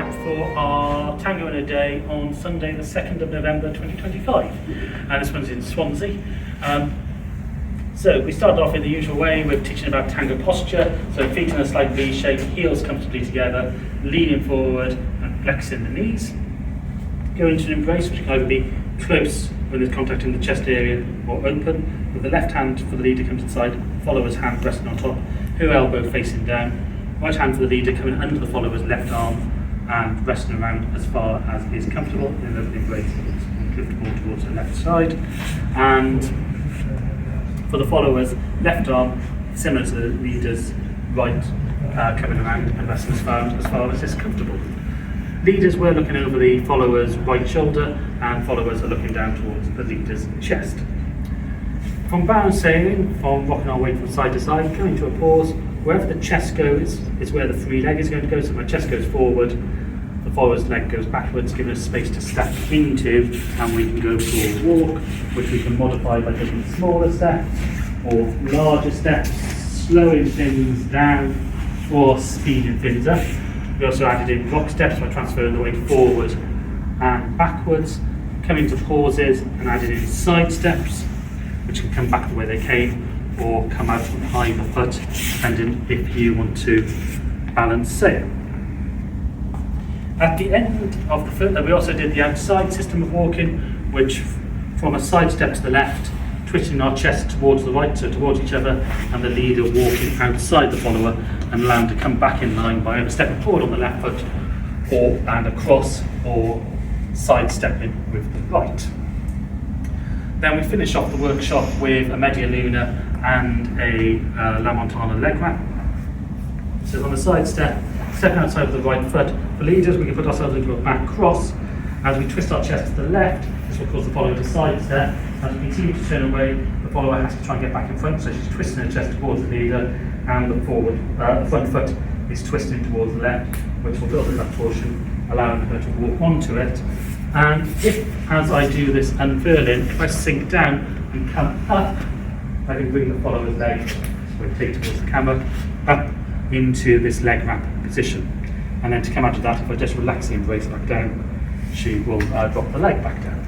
recap for our Tango in a Day on Sunday the 2nd of November 2025, and this one's in Swansea. So we started off in the usual way with teaching about Tango posture, so feet in a slight V shape, heels comfortably together, leaning forward and flexing the knees. Go into an embrace, which can either be close when there's contact in the chest area or open, with the left hand for the leader comes inside, follower's hand resting on top, her elbow facing down. Right hand for the leader coming under the follower's left arm and resting around as far as is comfortable in the embrace, drift more towards the left side. And for the follower's left arm, similar to the leader's right, coming around and resting as far as is comfortable. Leaders were looking over the follower's right shoulder and followers are looking down towards the leader's chest. From balancing, from rocking our weight from side to side, coming to a pause, wherever the chest goes is where the free leg is going to go. So my chest goes forward, the follower's leg goes backwards, giving us space to step into, and we can go for a walk, which we can modify by taking smaller steps or larger steps, slowing things down or speeding things up. We also added in rock steps by transferring the weight forward and backwards, coming to pauses and added in side steps, which can come back the way they came, or come out from either foot, depending if you want to balance sail. At the end of the foot, we also did the outside system of walking, which from a side step to the left, twisting our chest towards the right, so towards each other, and the leader walking outside the follower and allowing to come back in line by either stepping forward on the left foot and across, or side stepping with the right. Then we finish off the workshop with a media luna and a La Montana leg wrap. So on the side step, stepping outside of the right foot. For leaders, we can put ourselves into a back cross. As we twist our chest to the left, this will cause the follower to side step. As we continue to turn away, the follower has to try and get back in front, so she's twisting her chest towards the leader, and the front foot is twisting towards the left, which will build up that torsion, allowing her to walk onto it. And if, as I do this unfurling, if I sink down and come up, I can bring the follower's leg, so I take towards the camera, up into this leg wrap position. And then to come out of that, if I just relax the embrace back down, she will drop the leg back down.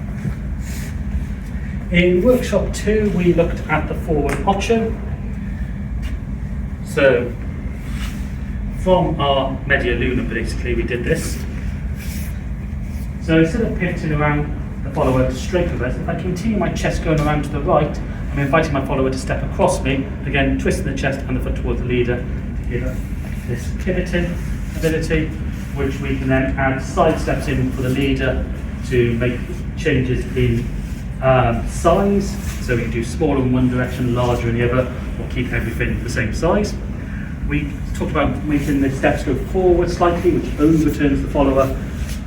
In workshop 2, we looked at the forward ocho. So, from our media luna, basically, we did this. So instead of pivoting around the follower straight with us, if I continue my chest going around to the right, I'm inviting my follower to step across me, again twisting the chest and the foot towards the leader to give us this pivoting ability, which we can then add side steps in for the leader to make changes in size. So we can do smaller in one direction, larger in the other, or keep everything the same size. We talked about making the steps go forward slightly, which overturns the follower,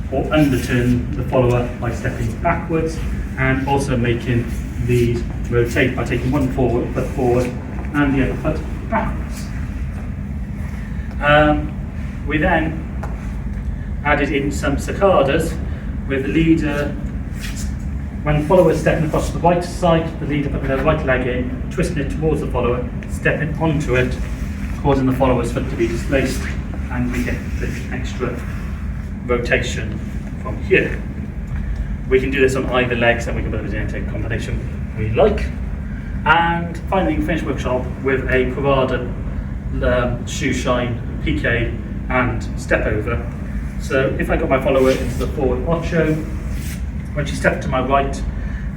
or underturn the follower by stepping backwards, and also making these rotate by taking one foot forward and the other foot backwards. We then added in some sacadas with the leader, when the follower is stepping across to the right side, the leader putting their right leg in, twisting it towards the follower, stepping onto it, causing the follower's foot to be displaced, and we get this extra rotation from here. We can do this on either legs, and we can put it in any combination we like. And finally, we finish workshop with a parada, shoe shine, piqué, and step over. So if I got my follower into the forward ocho, when she steps to my right,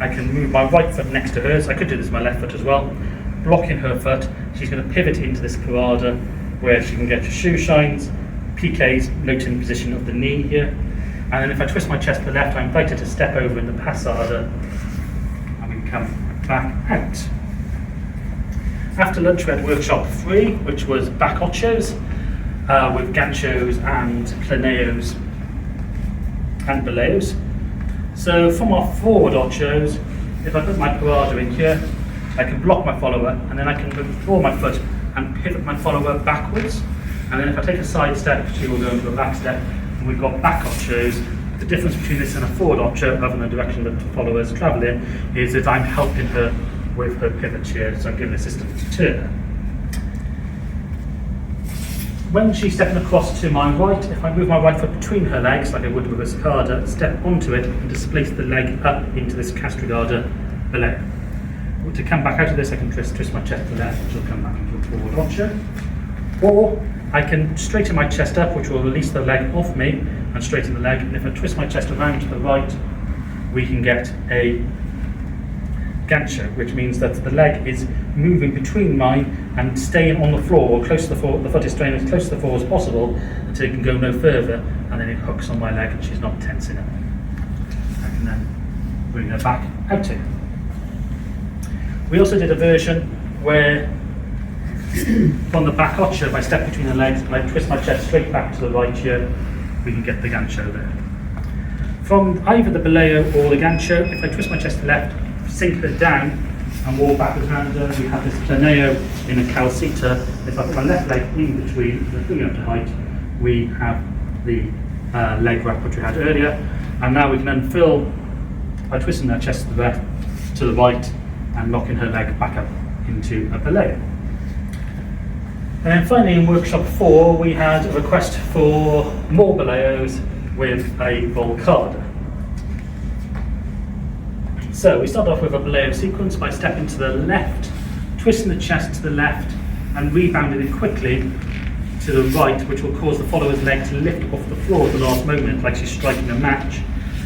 I can move my right foot next to hers. I could do this with my left foot as well. Blocking her foot, she's going to pivot into this parada where she can get her shoe shines, piqués, noting the position of the knee here. And then if I twist my chest to the left, I invite her to step over in the passada, and we can come back out. After lunch, we had workshop 3, which was back ochos, with ganchos and planeos and boleos. So from our forward ochos, if I put my parada in here, I can block my follower, and then I can withdraw my foot and pivot my follower backwards. And then if I take a side step, she will go into a back step, and we've got back ochos. The difference between this and a forward ocho, other than the direction that the follower is travelling, is that I'm helping her with her pivot here, so I'm giving the system to turn. When she's stepping across to my right, if I move my right foot between her legs, like I would with a Sacada, step onto it and displace the leg up into this Castrigada Boleo. To come back out of this, I can twist my chest to the left, which will come back into a forward Ocho. Or I can straighten my chest up, which will release the leg off me, and straighten the leg. And if I twist my chest around to the right, we can get a Gancho, which means that the leg is moving between mine and staying on the floor, or close to the floor. The foot is staying as close to the floor as possible until it can go no further, and then it hooks on my leg and she's not tensing it. I can then bring her back out here. We also did a version where from the back Ocho, if I step between the legs and I twist my chest straight back to the right here, we can get the Gancho there. From either the Boleo or the Gancho, if I twist my chest to the left, sink her down and walk backwards around her, we have this planeo in a calcita. If I put my left leg in between, bring it up to height, we have the leg wrap which we had earlier. And now we can unfill by twisting her chest to the right and locking her leg back up into a Boleo. And then finally in workshop 4 we had a request for more Boleos with a Volcada. So we start off with a Boleo sequence by stepping to the left, twisting the chest to the left and rebounding it quickly to the right, which will cause the follower's leg to lift off the floor at the last moment like she's striking a match,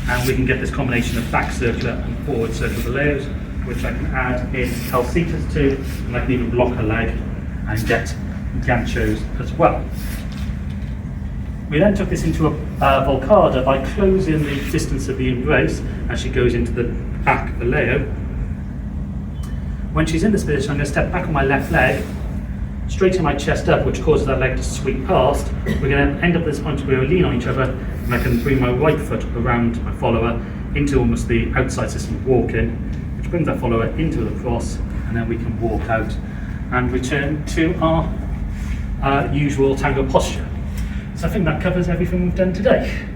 and we can get this combination of back circular and forward circular Boleos, which I can add in calcitas to, and I can even block her leg and get Ganchos as well. We then took this into a Volcada by closing the distance of the embrace as she goes into the back Boleo. When she's in this position, I'm going to step back on my left leg, straighten my chest up, which causes that leg to sweep past. We're going to end up at this point where we lean on each other, and I can bring my right foot around my follower into almost the outside system of walking, which brings that follower into the cross, and then we can walk out and return to our usual tango posture. So I think that covers everything we've done today.